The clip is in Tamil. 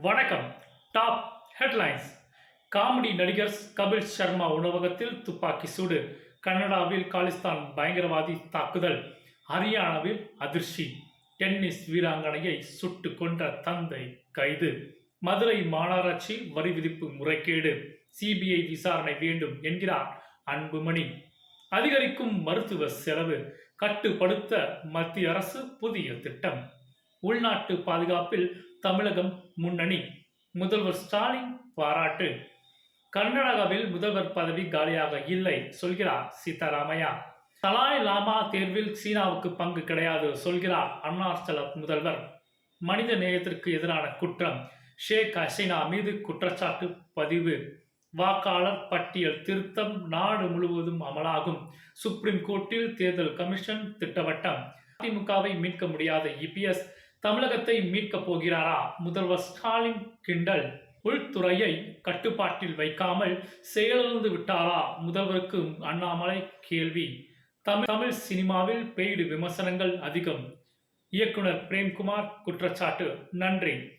வணக்கம். Top headlines. காமெடி நடிகர் கபில் சர்மா உணவகத்தில் துப்பாக்கி சூடு. கனடாவில் காலிஸ்தான் பயங்கரவாதி தாக்குதல். ஹரியானாவில் அதிர்ச்சி. டென்னிஸ் வீராங்கனையை சுட்டு கொன்ற தந்தை கைது. மதுரை மாநகராட்சி வரி விதிப்பு முறைகேடு. சிபிஐ விசாரணை வேண்டும் என்கிறார் அன்புமணி. அதிகரிக்கும் மருத்துவ செலவு கட்டுப்படுத்த மத்திய அரசு புதிய திட்டம். உள்நாட்டு பாதுகாப்பில் தமிழகம் முன்னணி. முதல்வர் ஸ்டாலின் பாராட்டு. கர்நாடகாவில் முதல்வர் பதவி காலியாக இல்லை சொல்கிறார் சீதாராமையா. தலாய் லாமா தேர்வில் சீனாவுக்கு பங்கு கிடையாது சொல்கிறார் அருணாச்சல முதல்வர். மனித நேயத்திற்கு எதிரான குற்றம். ஷேக் ஹசீனா மீது குற்றச்சாட்டு பதிவு. வாக்காளர் பட்டியல் திருத்தம் நாடு முழுவதும் அமலாகும். சுப்ரீம் கோர்ட்டில் தேர்தல் கமிஷன் திட்டவட்டம். அதிமுகவை மீட்க முடியாத இபிஎஸ் தமிழகத்தை மீட்கப் போகிறாரா? முதல்வர் ஸ்டாலின் கிண்டல். உள்துறையை கட்டுப்பாட்டில் வைக்காமல் செயலிழந்து விட்டாரா முதல்வருக்கு அண்ணாமலை கேள்வி. தமிழ் சினிமாவில் பெய்டு விமர்சனங்கள் அதிகம். இயக்குனர் பிரேம்குமார் குற்றச்சாட்டு. நன்றி.